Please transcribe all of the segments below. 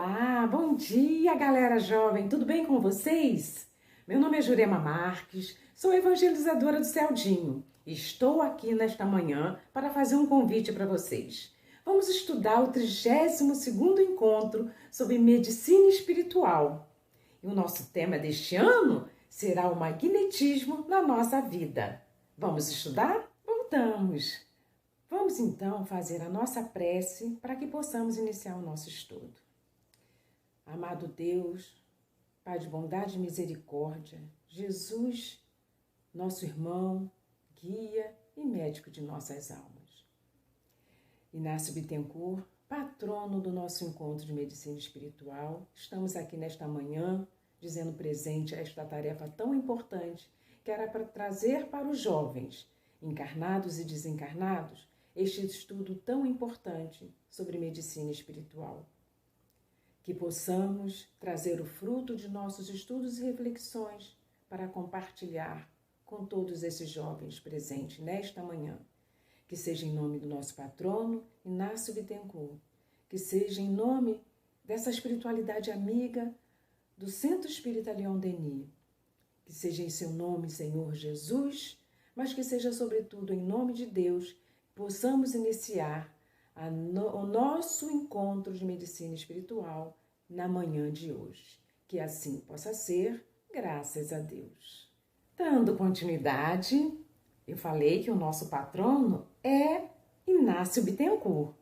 Olá, bom dia, galera jovem, tudo bem com vocês? Meu nome é Jurema Marques, sou evangelizadora do Celdinho e estou aqui nesta manhã para fazer um convite para vocês. Vamos estudar o 32º encontro sobre medicina espiritual. E o nosso tema deste ano será o magnetismo na nossa vida. Vamos estudar? Voltamos! Vamos então fazer a nossa prece para que possamos iniciar o nosso estudo. Amado Deus, Pai de bondade e misericórdia, Jesus, nosso irmão, guia e médico de nossas almas. Inácio Bittencourt, patrono do nosso encontro de medicina espiritual, estamos aqui nesta manhã dizendo presente a esta tarefa tão importante que era para trazer para os jovens, encarnados e desencarnados, este estudo tão importante sobre medicina espiritual. Que possamos trazer o fruto de nossos estudos e reflexões para compartilhar com todos esses jovens presentes nesta manhã. Que seja em nome do nosso patrono, Inácio Bittencourt. Que seja em nome dessa espiritualidade amiga do Centro Espírita Leon Denis. Que seja em seu nome, Senhor Jesus, mas que seja sobretudo em nome de Deus, possamos iniciar o nosso encontro de medicina espiritual na manhã de hoje. Que assim possa ser, graças a Deus. Dando continuidade, eu falei que o nosso patrono é Inácio Bittencourt.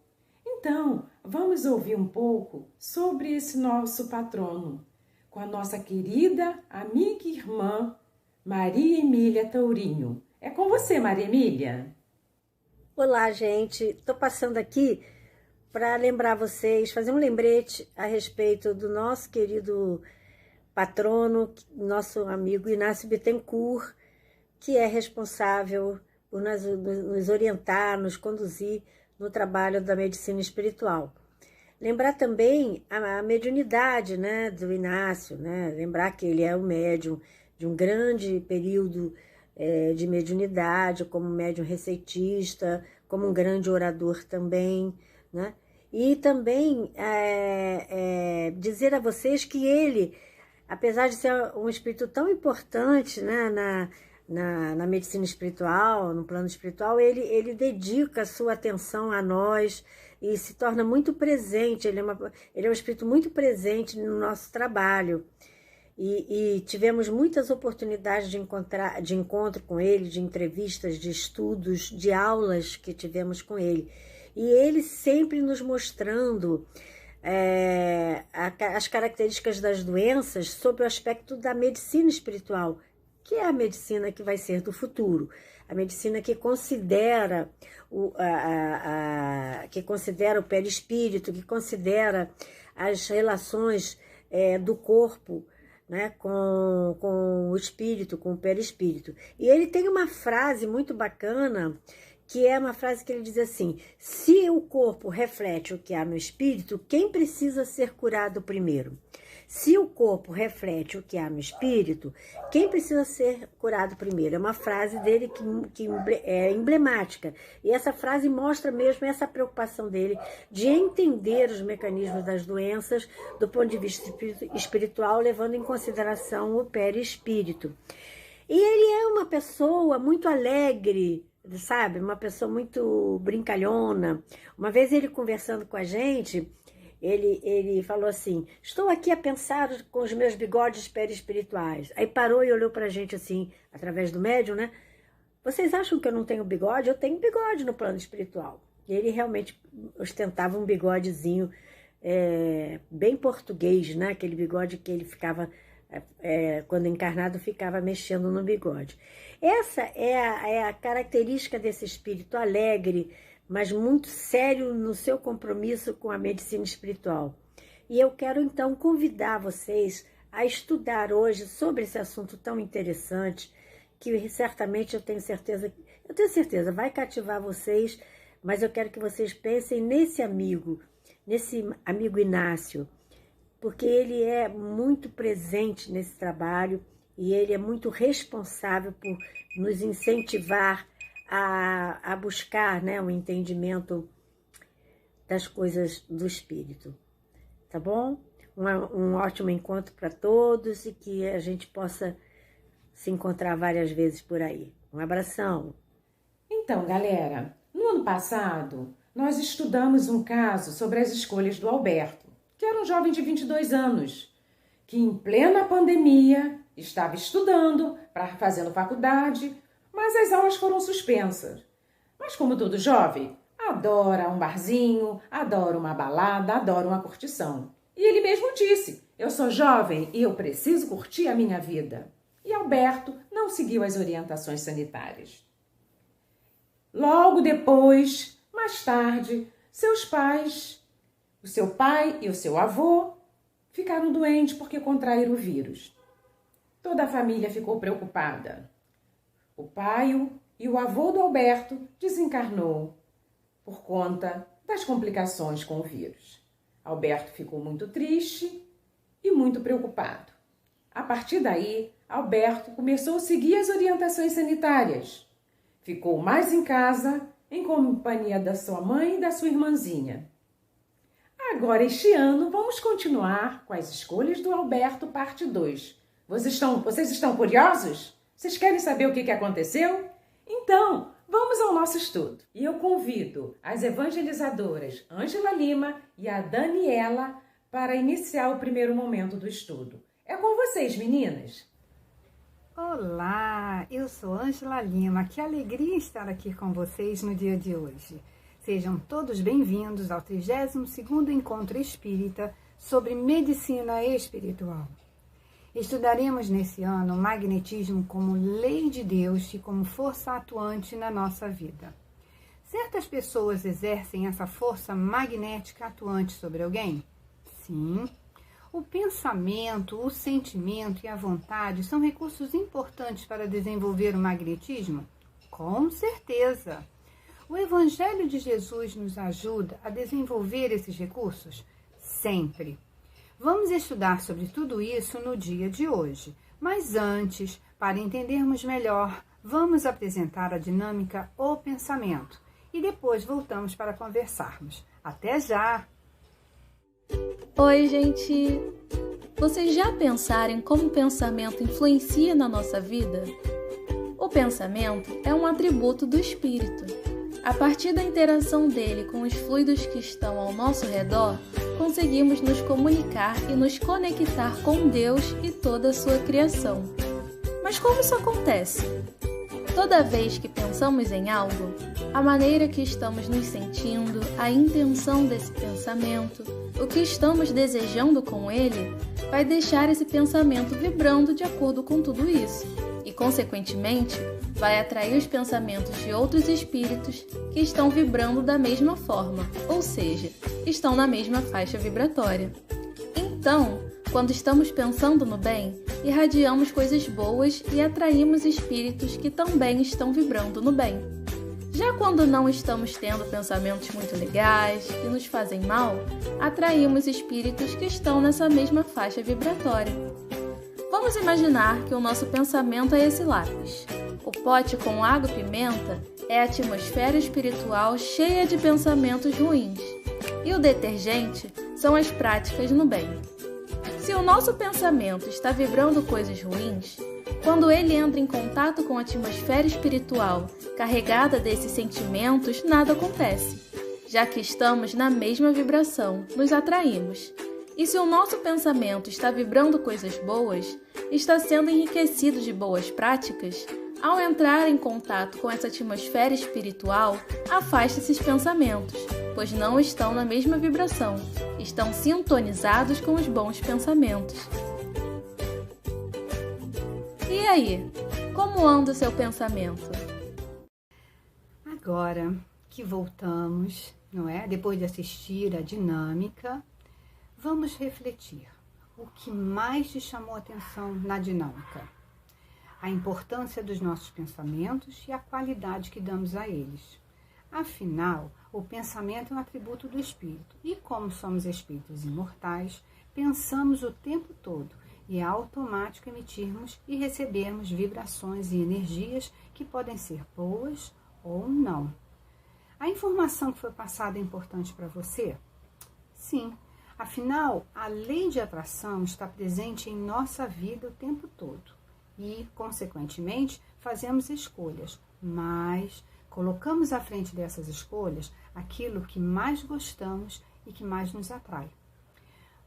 Então, vamos ouvir um pouco sobre esse nosso patrono, com a nossa querida amiga e irmã Maria Emília Tourinho. É com você, Maria Emília. Olá, gente. Estou passando aqui para lembrar vocês, fazer um lembrete a respeito do nosso querido patrono, nosso amigo Inácio Bittencourt, que é responsável por nos orientar, nos conduzir no trabalho da medicina espiritual. Lembrar também a mediunidade, né, do Inácio, né? Lembrar que ele é o médium de um grande período de mediunidade, como médium receitista, como um grande orador também, né? E também dizer a vocês que ele, apesar de ser um espírito tão importante, né, na medicina espiritual, no plano espiritual, ele dedica a sua atenção a nós e se torna muito presente, ele é um espírito muito presente no nosso trabalho. E tivemos muitas oportunidades de encontro com ele, de entrevistas, de estudos, de aulas que tivemos com ele. E ele sempre nos mostrando as características das doenças sob o aspecto da medicina espiritual, que é a medicina que vai ser do futuro. A medicina que considera o perispírito, que considera as relações do corpo, né, com o espírito, com o perispírito. E ele tem uma frase muito bacana, que é uma frase que ele diz assim: se o corpo reflete o que há no espírito, quem precisa ser curado primeiro? Se o corpo reflete o que há no espírito, quem precisa ser curado primeiro? É uma frase dele que é emblemática. E essa frase mostra mesmo essa preocupação dele de entender os mecanismos das doenças do ponto de vista espiritual, levando em consideração o perispírito. E ele é uma pessoa muito alegre, sabe? Uma pessoa muito brincalhona. Uma vez ele conversando com a gente, ele falou assim: estou aqui a pensar com os meus bigodes perispirituais. Aí parou e olhou pra gente assim, através do médium, né? Vocês acham que eu não tenho bigode? Eu tenho bigode no plano espiritual. E ele realmente ostentava um bigodezinho bem português, né? Aquele bigode que ele ficava, quando encarnado, ficava mexendo no bigode. Essa é a característica desse espírito alegre, mas muito sério no seu compromisso com a medicina espiritual. E eu quero então convidar vocês a estudar hoje sobre esse assunto tão interessante, que certamente eu tenho certeza vai cativar vocês, mas eu quero que vocês pensem nesse amigo Inácio, porque ele é muito presente nesse trabalho e ele é muito responsável por nos incentivar a buscar, né, o entendimento das coisas do espírito. Tá bom? um ótimo encontro para todos e que a gente possa se encontrar várias vezes por aí. Um abração! Então, galera, no ano passado, nós estudamos um caso sobre as escolhas do Alberto, que era um jovem de 22 anos, que em plena pandemia estava estudando, fazendo faculdade, mas as aulas foram suspensas. Mas como todo jovem, adora um barzinho, adora uma balada, adora uma curtição. E ele mesmo disse, eu sou jovem e eu preciso curtir a minha vida. E Alberto não seguiu as orientações sanitárias. Logo depois, mais tarde, seus pais, o seu pai e o seu avô, ficaram doentes porque contraíram o vírus. Toda a família ficou preocupada. O pai e o avô do Alberto desencarnou por conta das complicações com o vírus. Alberto ficou muito triste e muito preocupado. A partir daí, Alberto começou a seguir as orientações sanitárias. Ficou mais em casa, em companhia da sua mãe e da sua irmãzinha. Agora, este ano, vamos continuar com as escolhas do Alberto, parte 2. Vocês estão curiosos? Vocês querem saber o que aconteceu? Então, vamos ao nosso estudo. E eu convido as evangelizadoras Ângela Lima e a Daniela para iniciar o primeiro momento do estudo. É com vocês, meninas! Olá, eu sou Ângela Lima. Que alegria estar aqui com vocês no dia de hoje. Sejam todos bem-vindos ao 32º Encontro Espírita sobre Medicina Espiritual. Estudaremos nesse ano o magnetismo como lei de Deus e como força atuante na nossa vida. Certas pessoas exercem essa força magnética atuante sobre alguém? Sim. O pensamento, o sentimento e a vontade são recursos importantes para desenvolver o magnetismo? Com certeza! O Evangelho de Jesus nos ajuda a desenvolver esses recursos? Sempre! Vamos estudar sobre tudo isso no dia de hoje. Mas antes, para entendermos melhor, vamos apresentar a dinâmica O Pensamento. E depois voltamos para conversarmos. Até já! Oi, gente! Vocês já pensaram em como o pensamento influencia na nossa vida? O pensamento é um atributo do espírito. A partir da interação dele com os fluidos que estão ao nosso redor, conseguimos nos comunicar e nos conectar com Deus e toda a sua criação. Mas como isso acontece? Toda vez que pensamos em algo, a maneira que estamos nos sentindo, a intenção desse pensamento, o que estamos desejando com ele, vai deixar esse pensamento vibrando de acordo com tudo isso e, consequentemente, vai atrair os pensamentos de outros espíritos que estão vibrando da mesma forma, ou seja, estão na mesma faixa vibratória. Então, quando estamos pensando no bem, irradiamos coisas boas e atraímos espíritos que também estão vibrando no bem. Já quando não estamos tendo pensamentos muito legais, que nos fazem mal, atraímos espíritos que estão nessa mesma faixa vibratória. Vamos imaginar que o nosso pensamento é esse lápis. O pote com água e pimenta é a atmosfera espiritual cheia de pensamentos ruins. E o detergente são as práticas no bem. Se o nosso pensamento está vibrando coisas ruins, quando ele entra em contato com a atmosfera espiritual carregada desses sentimentos, nada acontece. Já que estamos na mesma vibração, nos atraímos. E se o nosso pensamento está vibrando coisas boas, está sendo enriquecido de boas práticas, ao entrar em contato com essa atmosfera espiritual, afasta esses pensamentos, pois não estão na mesma vibração, estão sintonizados com os bons pensamentos. E aí, como anda o seu pensamento? Agora que voltamos, não é? Depois de assistir a dinâmica, vamos refletir. O que mais te chamou a atenção na dinâmica? A importância dos nossos pensamentos e a qualidade que damos a eles. Afinal, o pensamento é um atributo do espírito. E como somos espíritos imortais, pensamos o tempo todo e é automático emitirmos e recebermos vibrações e energias que podem ser boas ou não. A informação que foi passada é importante para você? Sim. Afinal, a lei de atração está presente em nossa vida o tempo todo e, consequentemente, fazemos escolhas, mas colocamos à frente dessas escolhas aquilo que mais gostamos e que mais nos atrai.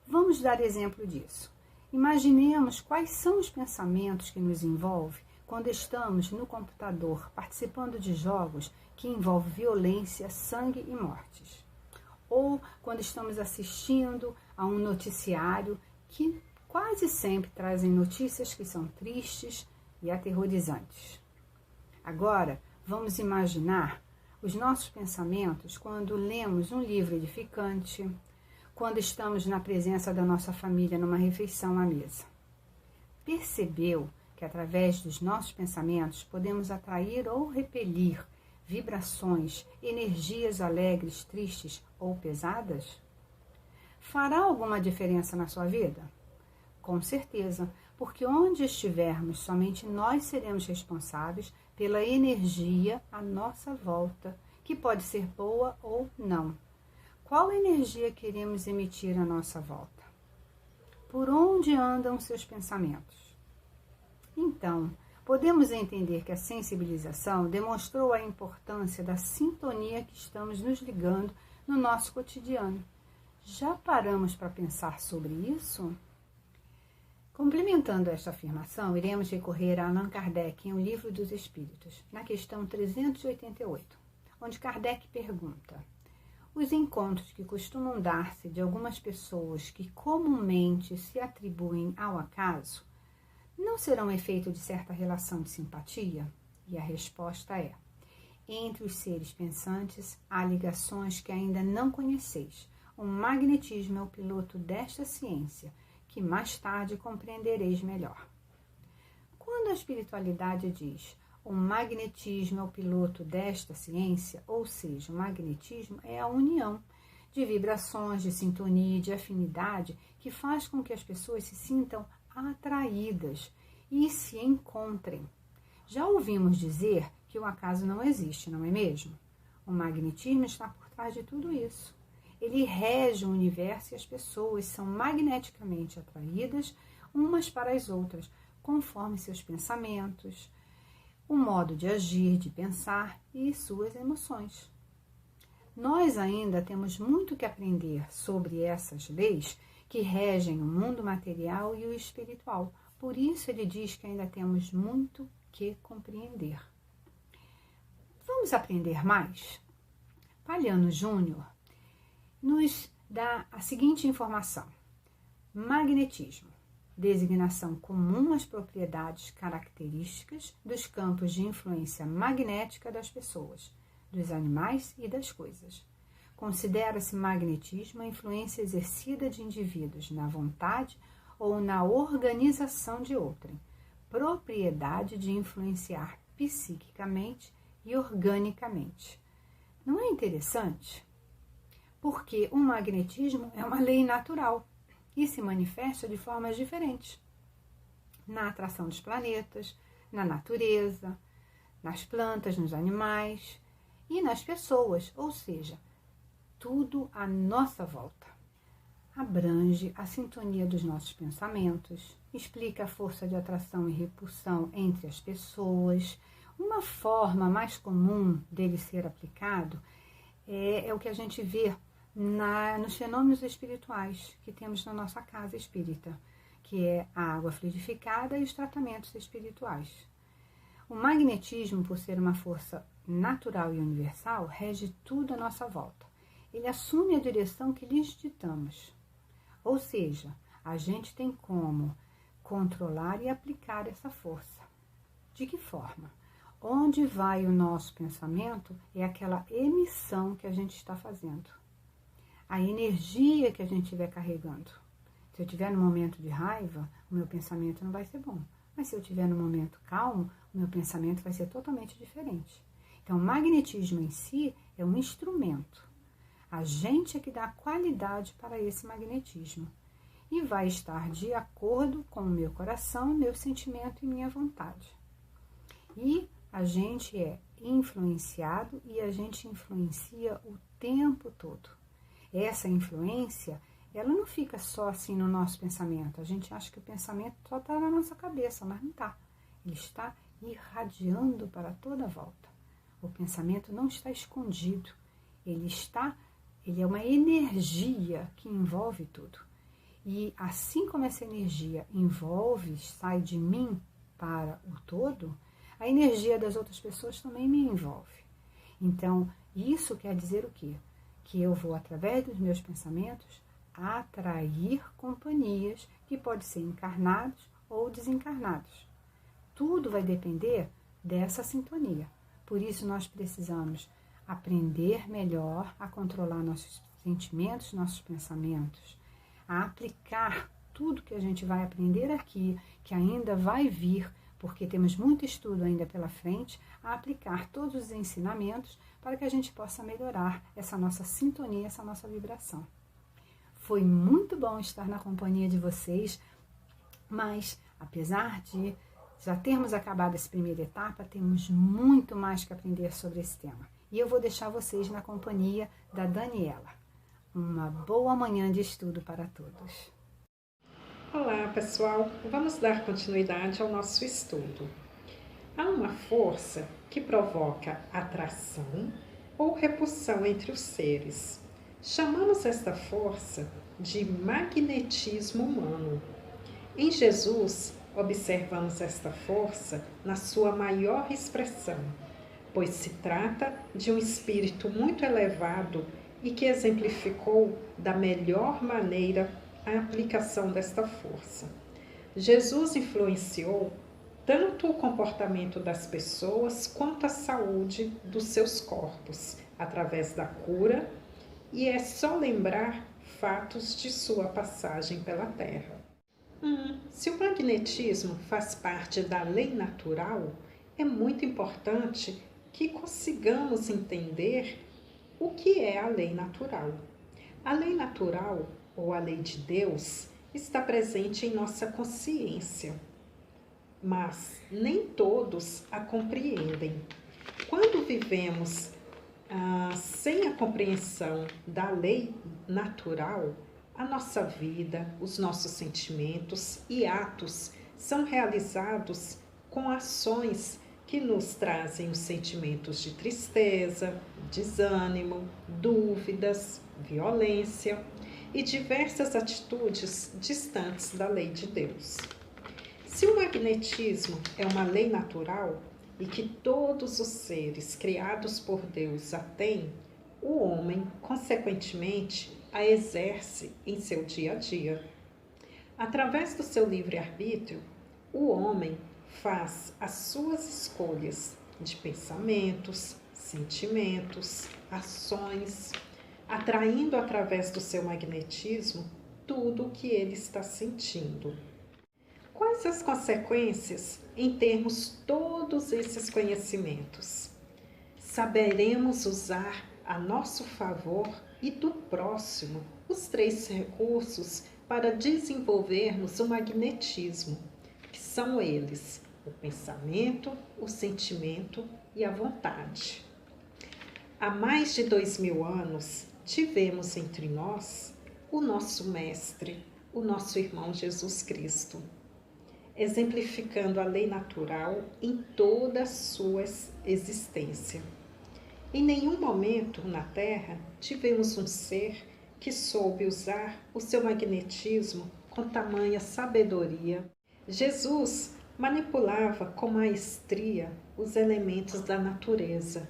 Vamos dar exemplo disso. Imaginemos quais são os pensamentos que nos envolvem quando estamos no computador participando de jogos que envolvem violência, sangue e mortes. Ou quando estamos assistindo a um noticiário que quase sempre trazem notícias que são tristes e aterrorizantes. Agora, vamos imaginar os nossos pensamentos quando lemos um livro edificante, quando estamos na presença da nossa família numa refeição à mesa. Percebeu que através dos nossos pensamentos podemos atrair ou repelir vibrações, energias alegres, tristes ou pesadas? Fará alguma diferença na sua vida? Com certeza, porque onde estivermos, somente nós seremos responsáveis pela energia à nossa volta, que pode ser boa ou não. Qual energia queremos emitir à nossa volta? Por onde andam seus pensamentos? Então, podemos entender que a sensibilização demonstrou a importância da sintonia que estamos nos ligando no nosso cotidiano. Já paramos para pensar sobre isso? Complementando esta afirmação, iremos recorrer a Allan Kardec em O Livro dos Espíritos, na questão 388, onde Kardec pergunta: os encontros que costumam dar-se de algumas pessoas que comumente se atribuem ao acaso não serão efeito de certa relação de simpatia? E a resposta é: entre os seres pensantes há ligações que ainda não conheceis. O magnetismo é o piloto desta ciência, que mais tarde compreendereis melhor. Quando a espiritualidade diz o magnetismo é o piloto desta ciência, ou seja, o magnetismo é a união de vibrações, de sintonia e de afinidade que faz com que as pessoas se sintam atraídas e se encontrem. Já ouvimos dizer que o acaso não existe, não é mesmo? O magnetismo está por trás de tudo isso. Ele rege o universo e as pessoas são magneticamente atraídas umas para as outras, conforme seus pensamentos, o modo de agir, de pensar e suas emoções. Nós ainda temos muito que aprender sobre essas leis que regem o mundo material e o espiritual. Por isso ele diz que ainda temos muito que compreender. Vamos aprender mais? Palhano Júnior nos dá a seguinte informação: magnetismo, designação comum às propriedades características dos campos de influência magnética das pessoas, dos animais e das coisas. Considera-se magnetismo a influência exercida de indivíduos na vontade ou na organização de outrem, propriedade de influenciar psiquicamente e organicamente. Não é interessante? Porque o magnetismo é uma lei natural e se manifesta de formas diferentes. Na atração dos planetas, na natureza, nas plantas, nos animais e nas pessoas, ou seja, tudo à nossa volta. Abrange a sintonia dos nossos pensamentos, explica a força de atração e repulsão entre as pessoas. Uma forma mais comum dele ser aplicado é o que a gente vê nos fenômenos espirituais que temos na nossa casa espírita, que é a água fluidificada e os tratamentos espirituais. O magnetismo, por ser uma força natural e universal, rege tudo à nossa volta. Ele assume a direção que lhes ditamos. Ou seja, a gente tem como controlar e aplicar essa força. De que forma? Onde vai o nosso pensamento é aquela emissão que a gente está fazendo. A energia que a gente estiver carregando. Se eu estiver no momento de raiva, o meu pensamento não vai ser bom. Mas se eu estiver no momento calmo, o meu pensamento vai ser totalmente diferente. Então, o magnetismo em si é um instrumento. A gente é que dá qualidade para esse magnetismo. E vai estar de acordo com o meu coração, meu sentimento e minha vontade. E a gente é influenciado e a gente influencia o tempo todo. Essa influência ela não fica só assim no nosso pensamento. A gente acha que o pensamento só está na nossa cabeça, mas não está. Ele está irradiando para toda a volta. O pensamento não está escondido. Ele é uma energia que envolve tudo. E assim como essa energia envolve, sai de mim para o todo, a energia das outras pessoas também me envolve. Então, isso quer dizer o quê? Que eu vou, através dos meus pensamentos, atrair companhias que podem ser encarnados ou desencarnados. Tudo vai depender dessa sintonia. Por isso, nós precisamos aprender melhor a controlar nossos sentimentos, nossos pensamentos, a aplicar tudo que a gente vai aprender aqui, que ainda vai vir, porque temos muito estudo ainda pela frente, a aplicar todos os ensinamentos para que a gente possa melhorar essa nossa sintonia, essa nossa vibração. Foi muito bom estar na companhia de vocês, mas apesar de já termos acabado essa primeira etapa, temos muito mais que aprender sobre esse tema. E eu vou deixar vocês na companhia da Daniela. Uma boa manhã de estudo para todos. Olá, pessoal! Vamos dar continuidade ao nosso estudo. Há uma força que provoca atração ou repulsão entre os seres. Chamamos esta força de magnetismo humano. Em Jesus, observamos esta força na sua maior expressão, pois se trata de um espírito muito elevado e que exemplificou da melhor maneira a aplicação desta força. Jesus influenciou tanto o comportamento das pessoas quanto a saúde dos seus corpos, através da cura, e é só lembrar fatos de sua passagem pela Terra. Se o magnetismo faz parte da lei natural, é muito importante que consigamos entender o que é a lei natural. A lei natural, ou a lei de Deus, está presente em nossa consciência, mas nem todos a compreendem. Quando vivemos sem a compreensão da lei natural, a nossa vida, os nossos sentimentos e atos são realizados com ações que nos trazem os sentimentos de tristeza, desânimo, dúvidas, violência e diversas atitudes distantes da lei de Deus. Se o magnetismo é uma lei natural e que todos os seres criados por Deus a têm, o homem, consequentemente, a exerce em seu dia a dia. Através do seu livre-arbítrio, o homem faz as suas escolhas de pensamentos, sentimentos, ações, atraindo através do seu magnetismo tudo o que ele está sentindo. Quais as consequências em termos todos esses conhecimentos? Saberemos usar a nosso favor e do próximo os 3 recursos para desenvolvermos o magnetismo, que são eles: o pensamento, o sentimento e a vontade. Há mais de 2000 anos, tivemos entre nós o nosso mestre, o nosso irmão Jesus Cristo, exemplificando a lei natural em toda a sua existência. Em nenhum momento na Terra tivemos um ser que soube usar o seu magnetismo com tamanha sabedoria. Jesus manipulava com maestria os elementos da natureza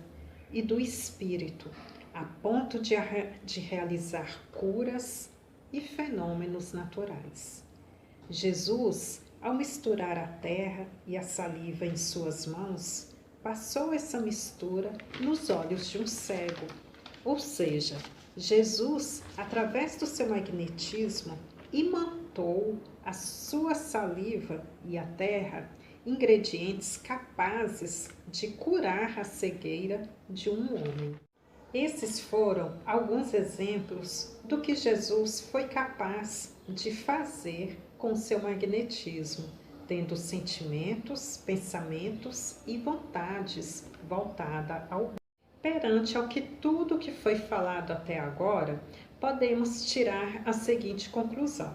e do espírito, a ponto de realizar curas e fenômenos naturais. Jesus, ao misturar a terra e a saliva em suas mãos, passou essa mistura nos olhos de um cego. Ou seja, Jesus, através do seu magnetismo, imantou a sua saliva e a terra ingredientes capazes de curar a cegueira de um homem. Esses foram alguns exemplos do que Jesus foi capaz de fazer com seu magnetismo, tendo sentimentos, pensamentos e vontades voltada ao bem. Perante ao que tudo que foi falado até agora, podemos tirar a seguinte conclusão: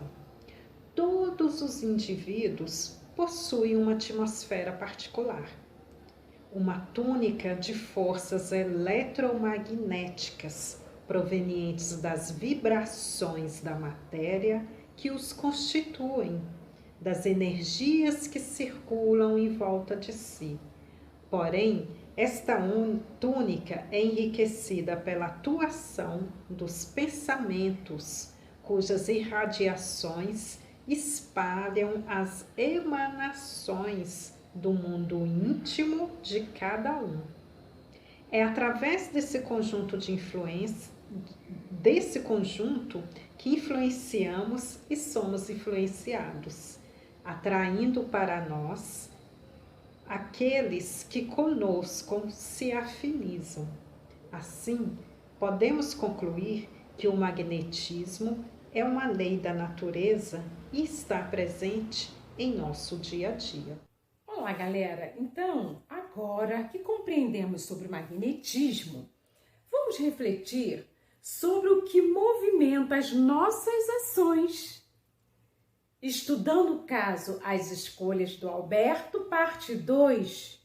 todos os indivíduos possuem uma atmosfera particular, uma túnica de forças eletromagnéticas provenientes das vibrações da matéria que os constituem, das energias que circulam em volta de si. Porém, esta túnica é enriquecida pela atuação dos pensamentos, cujas irradiações espalham as emanações do mundo íntimo de cada um. É através desse conjunto de influência, que influenciamos e somos influenciados, atraindo para nós aqueles que conosco se afinizam. Assim, podemos concluir que o magnetismo é uma lei da natureza e está presente em nosso dia a dia. Olá, galera! Então, agora que compreendemos sobre o magnetismo, vamos refletir sobre o que movimenta as nossas ações. Estudando o caso As Escolhas do Alberto, parte 2,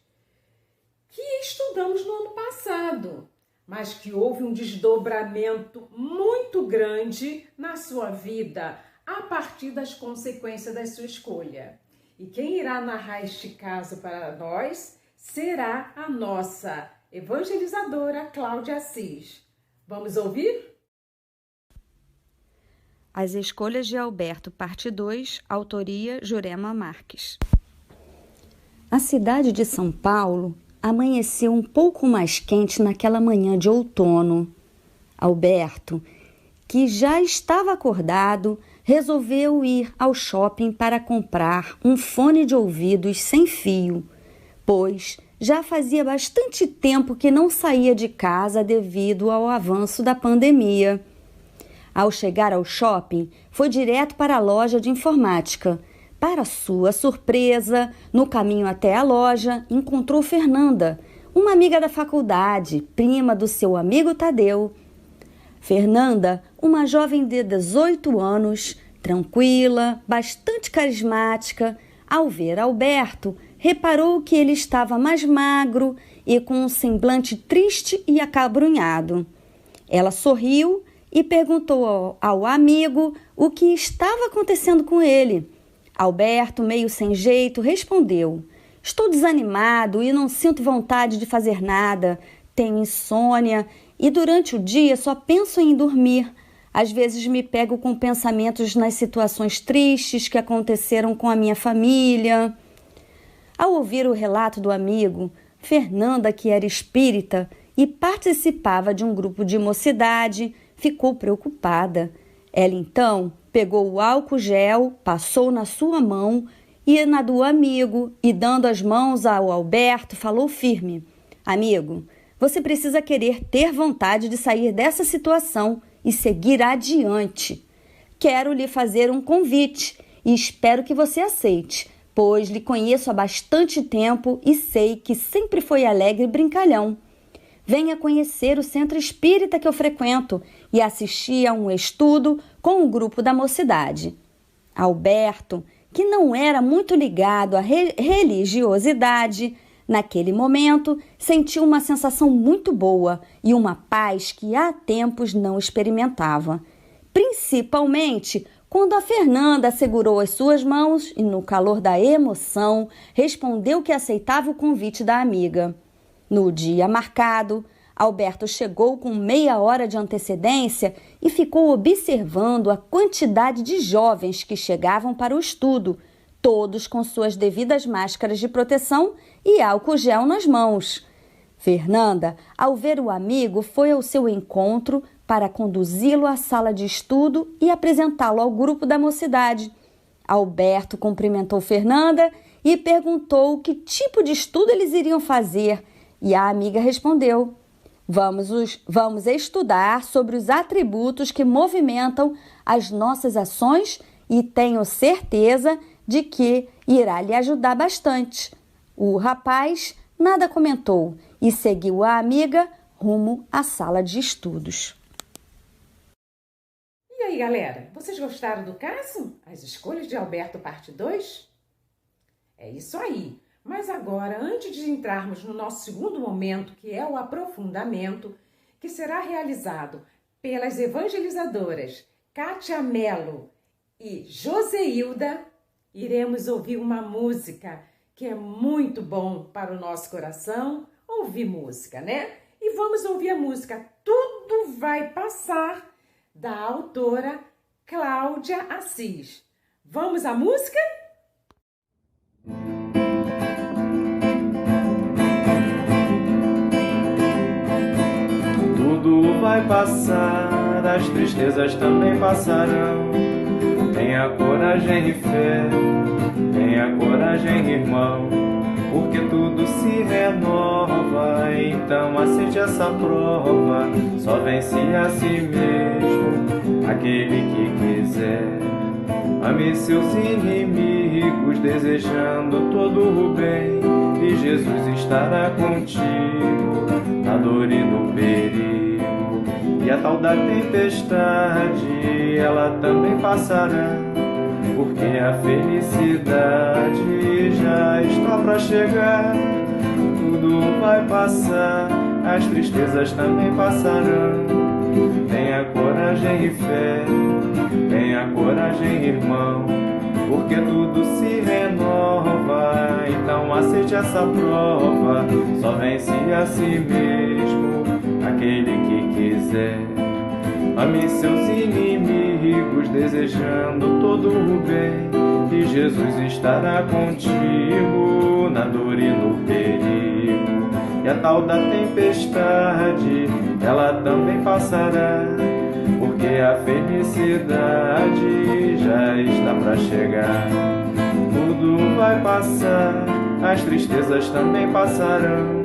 que estudamos no ano passado, mas que houve um desdobramento muito grande na sua vida a partir das consequências da sua escolha. E quem irá narrar este caso para nós será a nossa evangelizadora Cláudia Assis. Vamos ouvir? As Escolhas de Alberto, parte 2, autoria Jurema Marques. A cidade de São Paulo amanheceu um pouco mais quente naquela manhã de outono. Alberto, que já estava acordado, resolveu ir ao shopping para comprar um fone de ouvidos sem fio, pois já fazia bastante tempo que não saía de casa devido ao avanço da pandemia. Ao chegar ao shopping, foi direto para a loja de informática. Para sua surpresa, no caminho até a loja, encontrou Fernanda, uma amiga da faculdade, prima do seu amigo Tadeu. Fernanda, uma jovem de 18 anos, tranquila, bastante carismática, ao ver Alberto, reparou que ele estava mais magro e com um semblante triste e acabrunhado. Ela sorriu e perguntou ao amigo o que estava acontecendo com ele. Alberto, meio sem jeito, respondeu: "Estou desanimado e não sinto vontade de fazer nada. Tenho insônia e durante o dia só penso em dormir. Às vezes me pego com pensamentos nas situações tristes que aconteceram com a minha família." Ao ouvir o relato do amigo, Fernanda, que era espírita e participava de um grupo de mocidade, ficou preocupada. Ela então pegou o álcool gel, passou na sua mão e na do amigo e, dando as mãos ao Alberto, falou firme: "Amigo, você precisa querer ter vontade de sair dessa situação e seguir adiante. Quero lhe fazer um convite e espero que você aceite, pois lhe conheço há bastante tempo e sei que sempre foi alegre e brincalhão. Venha conhecer o centro espírita que eu frequento e assistir a um estudo com o grupo da mocidade." Alberto, que não era muito ligado à religiosidade, naquele momento sentiu uma sensação muito boa e uma paz que há tempos não experimentava, principalmente quando a Fernanda segurou as suas mãos e, no calor da emoção, respondeu que aceitava o convite da amiga. No dia marcado, Alberto chegou com meia hora de antecedência e ficou observando a quantidade de jovens que chegavam para o estudo, todos com suas devidas máscaras de proteção e álcool gel nas mãos. Fernanda, ao ver o amigo, foi ao seu encontro para conduzi-lo à sala de estudo e apresentá-lo ao grupo da mocidade. Alberto cumprimentou Fernanda e perguntou que tipo de estudo eles iriam fazer, e a amiga respondeu: Vamos estudar sobre os atributos que movimentam as nossas ações e tenho certeza de que irá lhe ajudar bastante." O rapaz nada comentou e seguiu a amiga rumo à sala de estudos. galera, vocês gostaram do caso? As Escolhas de Alberto, parte 2? É isso aí. Mas agora, antes de entrarmos no nosso segundo momento, que é o aprofundamento, que será realizado pelas evangelizadoras Kátia Mello e Joseilda, iremos ouvir uma música que é muito bom para o nosso coração, ouvir música, né? E vamos ouvir a música Tudo Vai Passar, da autora Cláudia Assis. Vamos à música? Tudo vai passar, as tristezas também passarão. Tenha coragem e fé, tenha coragem, irmão, porque tudo se renova. Então aceite essa prova, só vence a si mesmo aquele que quiser. Ame seus inimigos, desejando todo o bem, e Jesus estará contigo na dor e no perigo. E a tal da tempestade, ela também passará, porque a felicidade já está pra chegar. Tudo vai passar, as tristezas também passarão. Tenha coragem e fé, tenha coragem, irmão, porque tudo se renova. Então aceite essa prova, só vence a si mesmo aquele que quiser. Ame seus inimigos, desejando todo o bem, e Jesus estará contigo na dor e no perigo. E a tal da tempestade, ela também passará, porque a felicidade já está pra chegar. Tudo vai passar, as tristezas também passarão.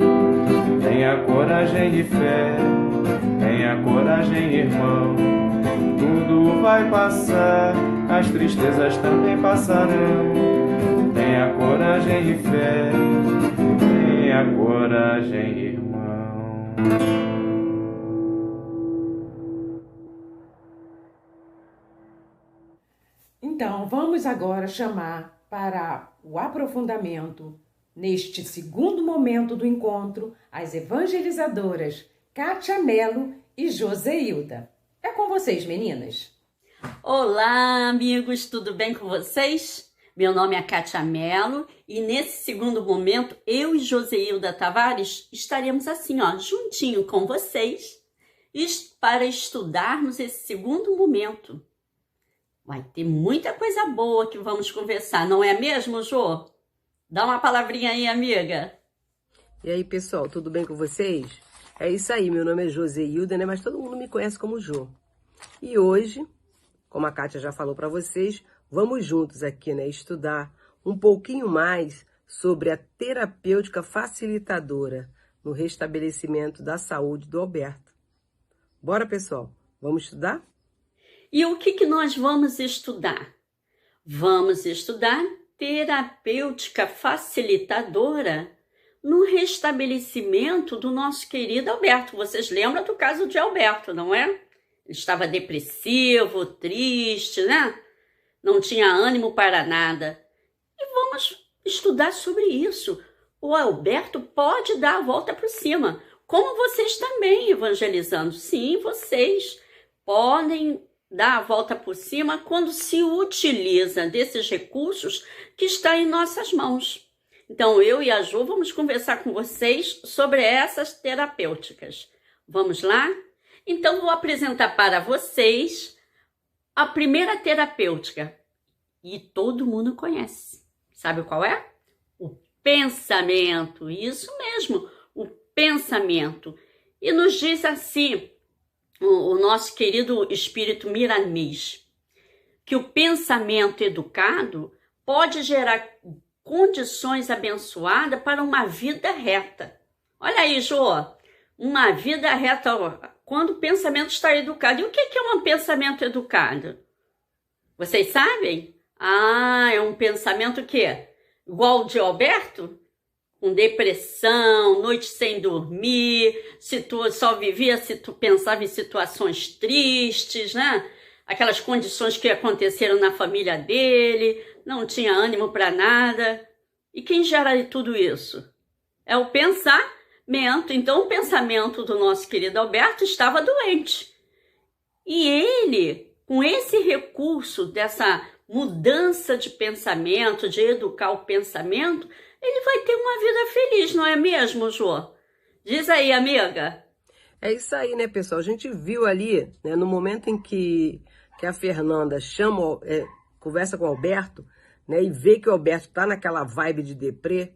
Tenha coragem e fé, tenha coragem, irmão, tudo vai passar, as tristezas também passarão. Tenha coragem e fé, tenha coragem, irmão. Então, vamos agora chamar para o aprofundamento, neste segundo momento do encontro, as evangelizadoras Kátia Mello e Joseilda. É com vocês, meninas. Olá, amigos, tudo bem com vocês? Meu nome é Kátia Mello e nesse segundo momento, eu e Joseilda Tavares estaremos assim, juntinho com vocês para estudarmos esse segundo momento. Vai ter muita coisa boa que vamos conversar, não é mesmo, Jô? Dá uma palavrinha aí, amiga. E aí, pessoal, tudo bem com vocês? É isso aí, meu nome é Joseilda, né? Mas todo mundo me conhece como Jô. E hoje, como a Kátia já falou para vocês, vamos juntos aqui, né, estudar um pouquinho mais sobre a terapêutica facilitadora no restabelecimento da saúde do Alberto. Bora, pessoal? Vamos estudar? E o que nós vamos estudar? Vamos estudar terapêutica facilitadora no restabelecimento do nosso querido Alberto. Vocês lembram do caso de Alberto, não é? Ele estava depressivo, triste, né? Não tinha ânimo para nada. E vamos estudar sobre isso. O Alberto pode dar a volta por cima, como vocês também evangelizando. Sim, vocês podem dar a volta por cima quando se utiliza desses recursos que estão em nossas mãos. Então, eu e a Ju vamos conversar com vocês sobre essas terapêuticas. Vamos lá? Então, vou apresentar para vocês a primeira terapêutica. E todo mundo conhece. Sabe qual é? O pensamento. Isso mesmo, o pensamento. E nos diz assim o nosso querido espírito Miramês, que o pensamento educado pode gerar condições abençoadas para uma vida reta. Olha aí, Jô, uma vida reta, quando o pensamento está educado. E o que é um pensamento educado? Vocês sabem? É um pensamento que igual o de Alberto? Com depressão, noite sem dormir, só vivia, pensava em situações tristes, né? aquelas condições que aconteceram na família dele, não tinha ânimo para nada. E quem gera tudo isso? É o pensamento. Então, o pensamento do nosso querido Alberto estava doente. E ele, com esse recurso dessa mudança de pensamento, de educar o pensamento, ele vai ter uma vida feliz, não é mesmo, Jô? Diz aí, amiga. É isso aí, né, pessoal? A gente viu ali, né, no momento em que a Fernanda conversa com o Alberto, né, e vê que o Alberto tá naquela vibe de deprê,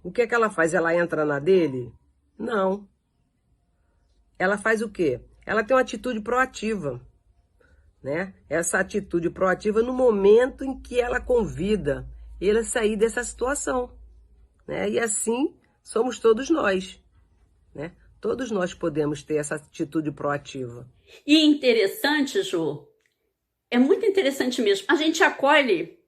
o que é que ela faz? Ela entra na dele? Não. Ela faz o quê? Ela tem uma atitude proativa, né? Essa atitude proativa no momento em que ela convida ele a sair dessa situação, né? E assim somos todos nós, né? Todos nós podemos ter essa atitude proativa. E interessante, Ju, é muito interessante mesmo. A gente acolhe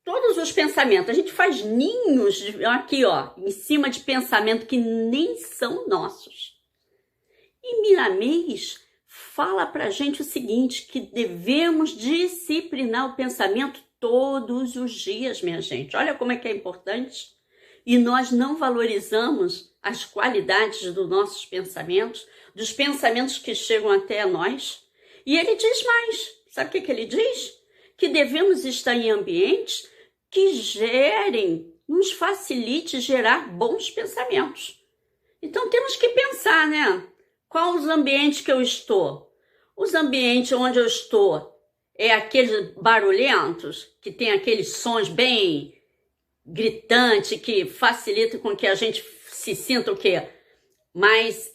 todos os pensamentos, a gente faz ninhos aqui, ó, em cima de pensamento que nem são nossos. E Miramês fala pra gente o seguinte, que devemos disciplinar o pensamento todos os dias, minha gente. Olha como é que é importante. E nós não valorizamos as qualidades dos nossos pensamentos, dos pensamentos que chegam até nós. E ele diz mais, sabe o que ele diz? Que devemos estar em ambientes que nos facilite gerar bons pensamentos. Então temos que pensar, né? Qual os ambientes que eu estou? Os ambientes onde eu estou é aqueles barulhentos, que tem aqueles sons bem gritantes, que facilitam com que a gente se sinta o quê? Mais,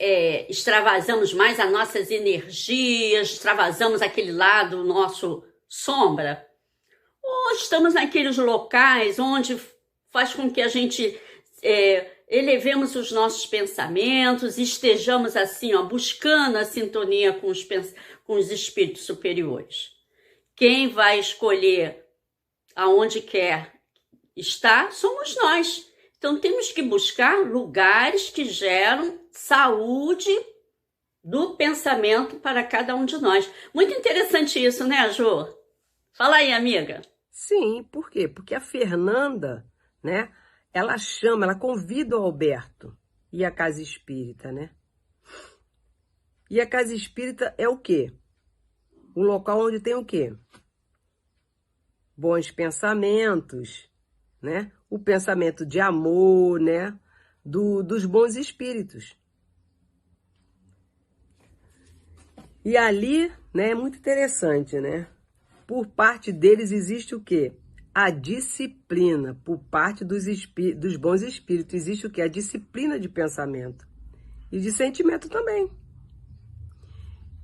extravasamos mais as nossas energias, extravasamos aquele lado nosso sombra. Ou estamos naqueles locais onde faz com que a gente elevemos os nossos pensamentos, estejamos assim, ó, buscando a sintonia com os espíritos superiores. Quem vai escolher aonde quer estar somos nós. Então temos que buscar lugares que geram saúde do pensamento para cada um de nós. Muito interessante isso, né, Jô? Fala aí, amiga. Sim, por quê? Porque a Fernanda, né, ela convida o Alberto e a casa espírita, né? E a casa espírita é o quê? Um local onde tem o quê? Bons pensamentos, né? O pensamento de amor, né? Dos bons espíritos. E ali, né, é muito interessante, né? Por parte deles existe o quê? A disciplina. Por parte dos bons espíritos existe o quê? A disciplina de pensamento. E de sentimento também.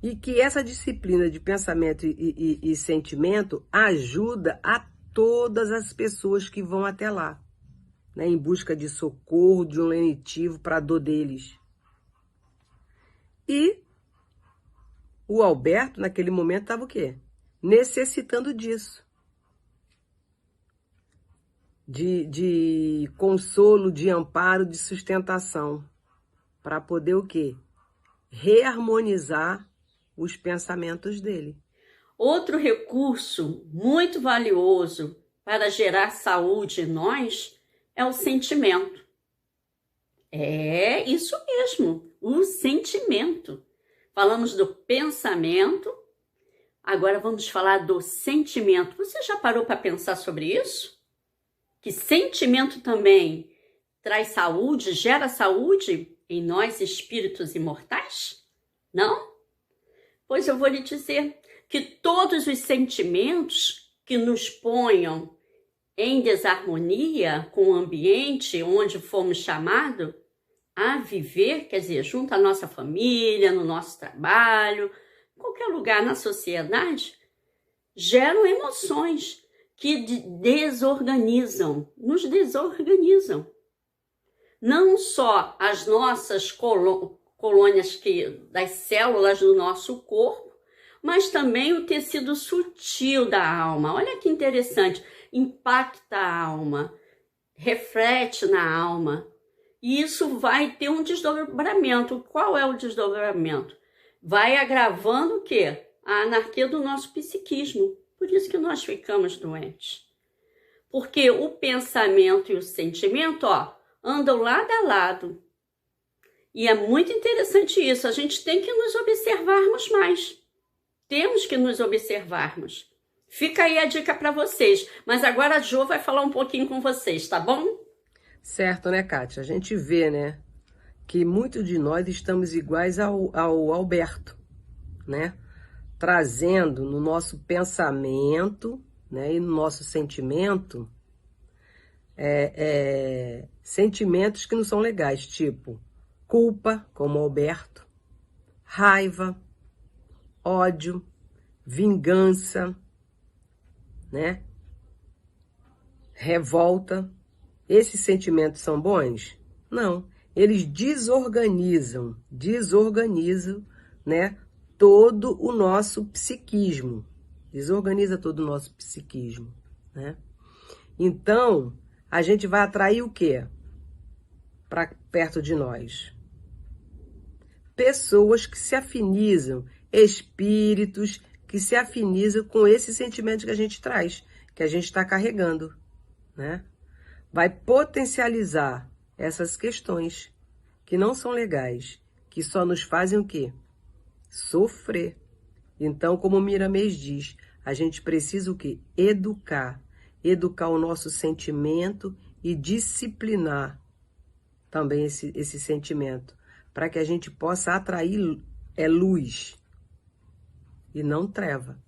E que essa disciplina de pensamento e sentimento ajuda a todas as pessoas que vão até lá, né, em busca de socorro, de um lenitivo para a dor deles. E o Alberto, naquele momento, estava o quê? Necessitando disso. De consolo, de amparo, de sustentação. Para poder o quê? Reharmonizar os pensamentos dele. Outro recurso muito valioso para gerar saúde em nós é o sentimento. É isso mesmo, o sentimento. Falamos do pensamento, agora vamos falar do sentimento. Você já parou para pensar sobre isso? Que sentimento também traz saúde, gera saúde em nós espíritos imortais? Não? Pois eu vou lhe dizer que todos os sentimentos que nos ponham em desarmonia com o ambiente onde fomos chamados a viver, quer dizer, junto à nossa família, no nosso trabalho, em qualquer lugar na sociedade, geram emoções que desorganizam, nos desorganizam. Não só as nossas colônias das células do nosso corpo, mas também o tecido sutil da alma. Olha que interessante, impacta a alma, reflete na alma. E isso vai ter um desdobramento. Qual é o desdobramento? Vai agravando o quê? a anarquia do nosso psiquismo. Por isso que nós ficamos doentes. Porque o pensamento e o sentimento, andam lado a lado. E é muito interessante isso. A gente tem que nos observarmos mais. Temos que nos observarmos. Fica aí a dica para vocês. Mas agora a Jo vai falar um pouquinho com vocês, tá bom? Certo, né, Kátia? A gente vê, né, que muitos de nós estamos iguais ao Alberto, né? Trazendo no nosso pensamento, né, e no nosso sentimento, sentimentos que não são legais, tipo culpa, como o Alberto, raiva, ódio, vingança, né? Revolta. Esses sentimentos são bons? Não. Eles desorganizam, né, todo o nosso psiquismo. Desorganiza todo o nosso psiquismo, né? Então, a gente vai atrair o quê? Para perto de nós. Pessoas que se afinizam, espíritos que se afinizam com esse sentimento que a gente traz, que a gente está carregando, né? Vai potencializar essas questões que não são legais, que só nos fazem o quê? Sofrer. Então, como Miramês diz, a gente precisa o quê? Educar. Educar o nosso sentimento e disciplinar também esse sentimento, para que a gente possa atrair luz e não treva.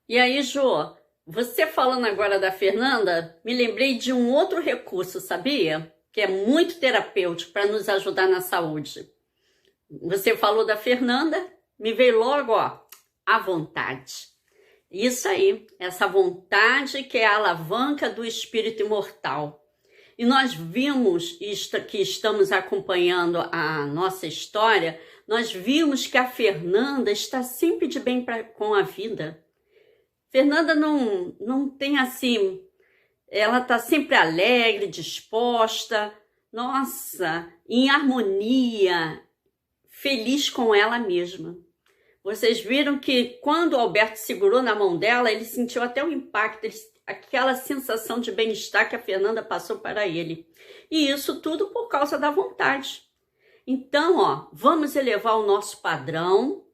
E aí, Jo, você falando agora da Fernanda, me lembrei de um outro recurso, sabia? Que é muito terapêutico para nos ajudar na saúde. Você falou da Fernanda, me veio logo, a vontade. Isso aí, essa vontade que é a alavanca do espírito imortal. E nós vimos, que estamos acompanhando a nossa história, nós vimos que a Fernanda está sempre de bem com a vida. Fernanda não tem assim, ela está sempre alegre, disposta, nossa, em harmonia, feliz com ela mesma. Vocês viram que quando o Alberto segurou na mão dela, ele sentiu até o impacto, aquela sensação de bem-estar que a Fernanda passou para ele. E isso tudo por causa da vontade. Então, vamos elevar o nosso padrão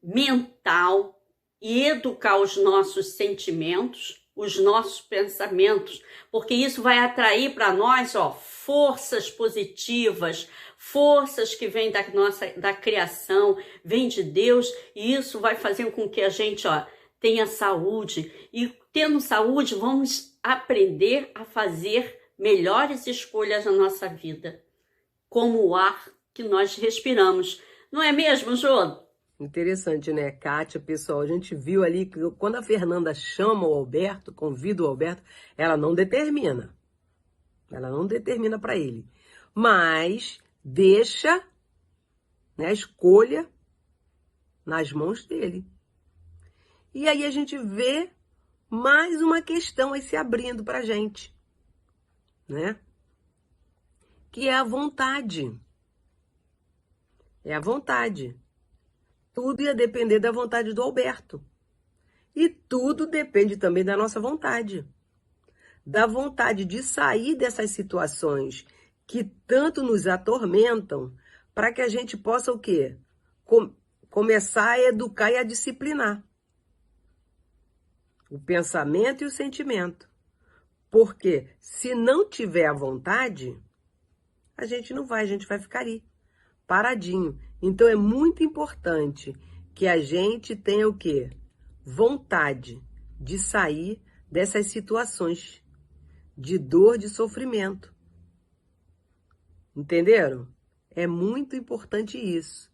mental e educar os nossos sentimentos, os nossos pensamentos, porque isso vai atrair para nós, forças positivas, forças que vêm da criação, vêm de Deus, e isso vai fazer com que a gente, tenha saúde. E tendo saúde, vamos aprender a fazer melhores escolhas na nossa vida, como o ar que nós respiramos. Não é mesmo, Jô? Interessante, né, Kátia? Pessoal, a gente viu ali que quando a Fernanda chama o Alberto, convida o Alberto, ela não determina. Ela não determina para ele. Mas deixa, né, a escolha nas mãos dele. E aí a gente vê mais uma questão aí se abrindo para a gente, né? Que é a vontade. É a vontade. Tudo ia depender da vontade do Alberto. E tudo depende também da nossa vontade. Da vontade de sair dessas situações que tanto nos atormentam, para que a gente possa o quê? Começar a educar e a disciplinar o pensamento e o sentimento. Porque se não tiver a vontade, a gente não vai, a gente vai ficar aí, paradinho. Então é muito importante que a gente tenha o quê? Vontade de sair dessas situações de dor, de sofrimento. Entenderam? É muito importante isso,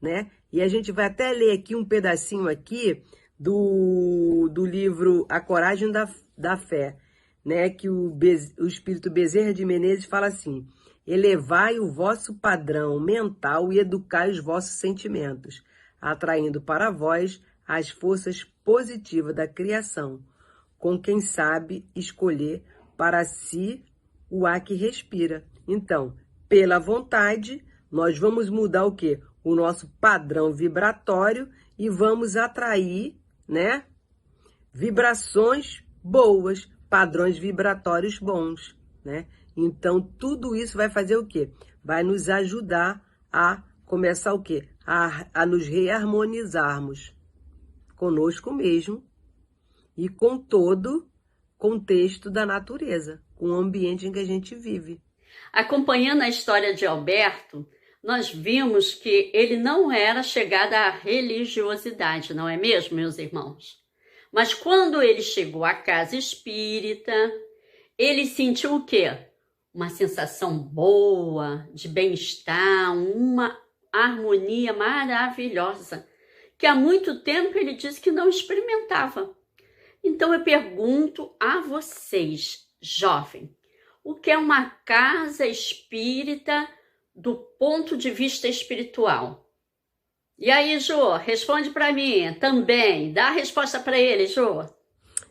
né? E a gente vai até ler aqui um pedacinho aqui do livro A Coragem da Fé, né? Que o Espírito Bezerra de Menezes fala assim: elevai o vosso padrão mental e educai os vossos sentimentos, atraindo para vós as forças positivas da criação, com quem sabe escolher para si o ar que respira. Então, pela vontade, nós vamos mudar o quê? O nosso padrão vibratório e vamos atrair, né, vibrações boas, padrões vibratórios bons, né? Então, tudo isso vai fazer o quê? Vai nos ajudar a começar o quê? A nos reharmonizarmos conosco mesmo e com todo contexto da natureza, com o ambiente em que a gente vive. Acompanhando a história de Alberto, nós vimos que ele não era chegado à religiosidade, não é mesmo, meus irmãos? Mas quando ele chegou à casa espírita, ele sentiu o quê? Uma sensação boa, de bem-estar, uma harmonia maravilhosa, que há muito tempo ele disse que não experimentava. Então eu pergunto a vocês, jovem, o que é uma casa espírita do ponto de vista espiritual? E aí, Jô, responde para mim também. Dá a resposta para ele, Jô.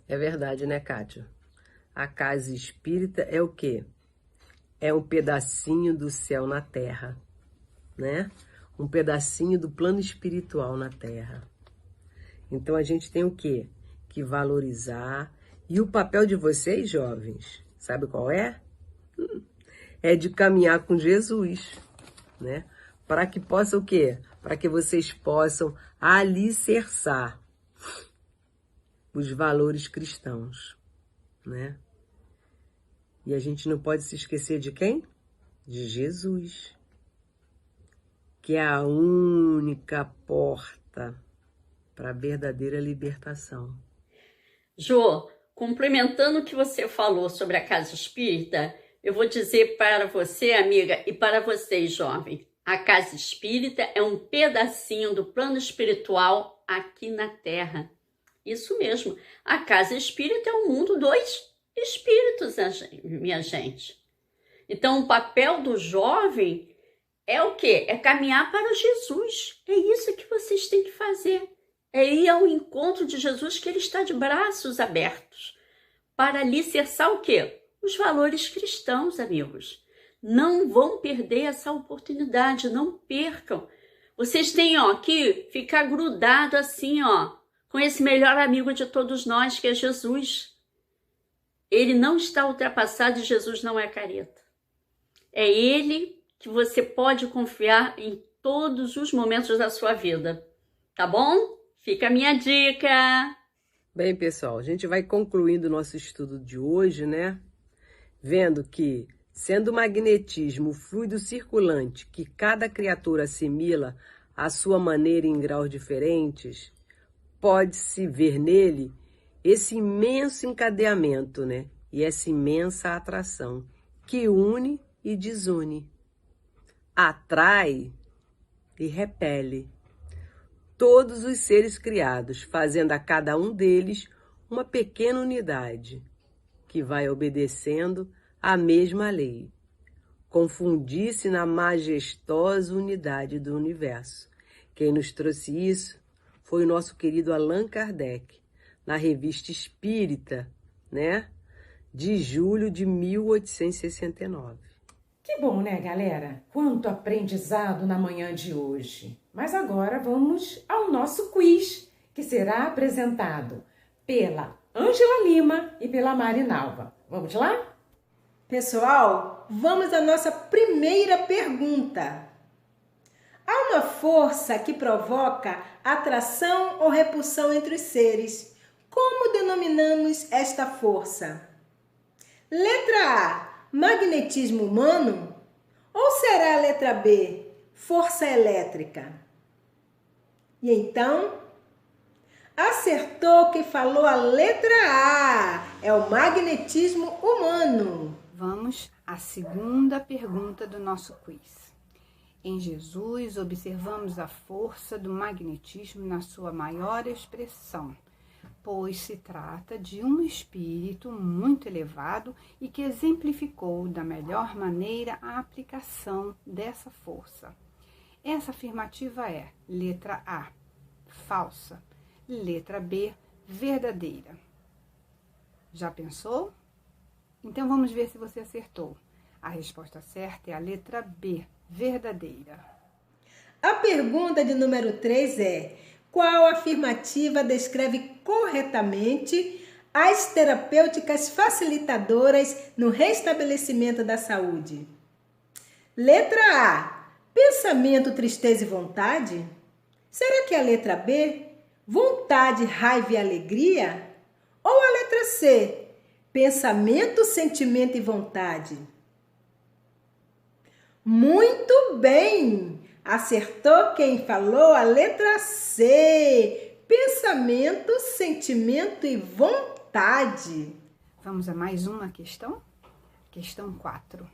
É verdade, né, Kátia? A casa espírita é o quê? É um pedacinho do céu na terra, né? Um pedacinho do plano espiritual na terra. Então a gente tem o quê? Que valorizar. E o papel de vocês, jovens, sabe qual é? É de caminhar com Jesus, né? Para que possa o quê? Para que vocês possam alicerçar os valores cristãos, né? E a gente não pode se esquecer de quem? De Jesus, que é a única porta para a verdadeira libertação. Jô, complementando o que você falou sobre a casa espírita, eu vou dizer para você, amiga, e para vocês, jovem, a casa espírita é um pedacinho do plano espiritual aqui na Terra. Isso mesmo, a casa espírita é o mundo dos espíritos, minha gente. Então, o papel do jovem é o quê? É caminhar para Jesus. É isso que vocês têm que fazer. É ir ao encontro de Jesus, que ele está de braços abertos, para alicerçar o quê? Os valores cristãos, amigos. Não vão perder essa oportunidade, não percam. Vocês têm que ficar grudado assim, com esse melhor amigo de todos nós, que é Jesus. Ele não está ultrapassado e Jesus não é careta. É ele que você pode confiar em todos os momentos da sua vida. Tá bom? Fica a minha dica. Bem, pessoal, a gente vai concluindo o nosso estudo de hoje, né? Vendo que, sendo o magnetismo o fluido circulante que cada criatura assimila à sua maneira em graus diferentes, pode-se ver nele esse imenso encadeamento, né? E essa imensa atração que une e desune, atrai e repele todos os seres criados, fazendo a cada um deles uma pequena unidade que vai obedecendo à mesma lei, confundir-se na majestosa unidade do universo. Quem nos trouxe isso foi o nosso querido Allan Kardec, na Revista Espírita, né, de julho de 1869. Que bom, né, galera? Quanto aprendizado na manhã de hoje. Mas agora vamos ao nosso quiz, que será apresentado pela Ângela Lima e pela Marinalva. Vamos lá? Pessoal, vamos à nossa primeira pergunta. Há uma força que provoca atração ou repulsão entre os seres. Como denominamos esta força? Letra A, magnetismo humano? Ou será a letra B, força elétrica? E então, acertou quem falou a letra A, é o magnetismo humano. Vamos à segunda pergunta do nosso quiz. Em Jesus, observamos a força do magnetismo na sua maior expressão, pois se trata de um espírito muito elevado e que exemplificou da melhor maneira a aplicação dessa força. Essa afirmativa é letra A, falsa, letra B, verdadeira. Já pensou? Então vamos ver se você acertou. A resposta certa é a letra B, verdadeira. A pergunta de número 3 é: Qual afirmativa descreve corretamente as terapêuticas facilitadoras no restabelecimento da saúde? Letra A. Pensamento, tristeza e vontade? Será que a letra B? Vontade, raiva e alegria? Ou a letra C? Pensamento, sentimento e vontade? Muito bem! Acertou quem falou a letra C. Pensamento, sentimento e vontade. Vamos a mais uma questão? Questão 4.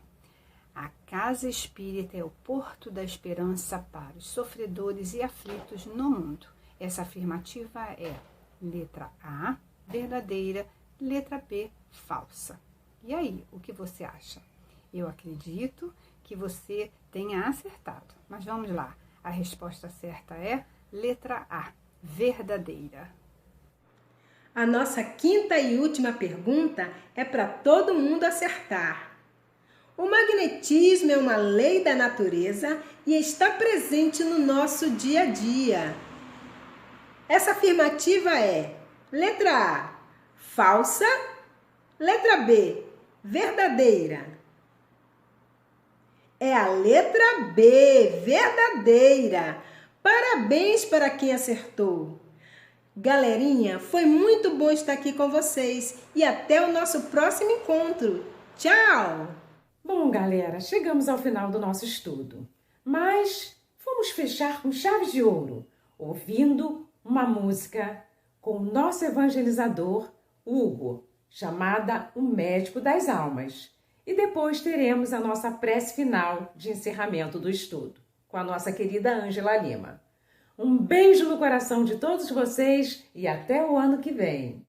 A casa espírita é o porto da esperança para os sofredores e aflitos no mundo. Essa afirmativa é letra A, verdadeira, letra B, falsa. E aí, o que você acha? Eu acredito que você tenha acertado. Mas vamos lá. A resposta certa é letra A, verdadeira. A nossa quinta e última pergunta é para todo mundo acertar. O magnetismo é uma lei da natureza e está presente no nosso dia a dia. Essa afirmativa é letra A, falsa, letra B, verdadeira. É a letra B, verdadeira. Parabéns para quem acertou. Galerinha, foi muito bom estar aqui com vocês e até o nosso próximo encontro. Tchau! Bom, galera, chegamos ao final do nosso estudo, mas vamos fechar com chave de ouro, ouvindo uma música com o nosso evangelizador, Hugo, chamada O Médico das Almas. E depois teremos a nossa prece final de encerramento do estudo, com a nossa querida Ângela Lima. Um beijo no coração de todos vocês e até o ano que vem.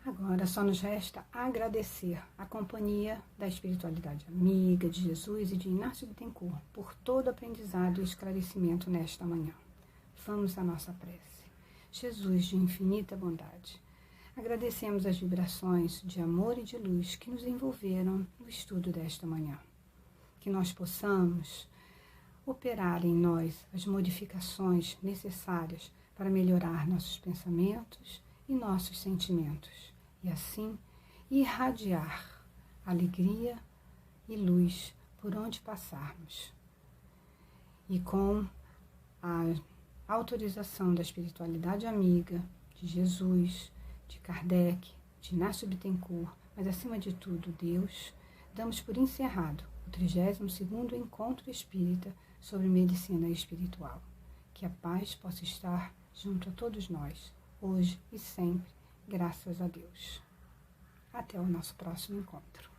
Agora só nos resta agradecer a companhia da espiritualidade amiga de Jesus e de Inácio Bittencourt por todo o aprendizado e esclarecimento nesta manhã. Vamos à nossa prece. Jesus de infinita bondade. Agradecemos as vibrações de amor e de luz que nos envolveram no estudo desta manhã. Que nós possamos operar em nós as modificações necessárias para melhorar nossos pensamentos e nossos sentimentos, e assim irradiar alegria e luz por onde passarmos. E com a autorização da espiritualidade amiga, de Jesus, de Kardec, de Inácio Bittencourt, mas acima de tudo Deus, damos por encerrado o 32º Encontro Espírita sobre Medicina Espiritual. Que a paz possa estar junto a todos nós, hoje e sempre, graças a Deus. Até o nosso próximo encontro.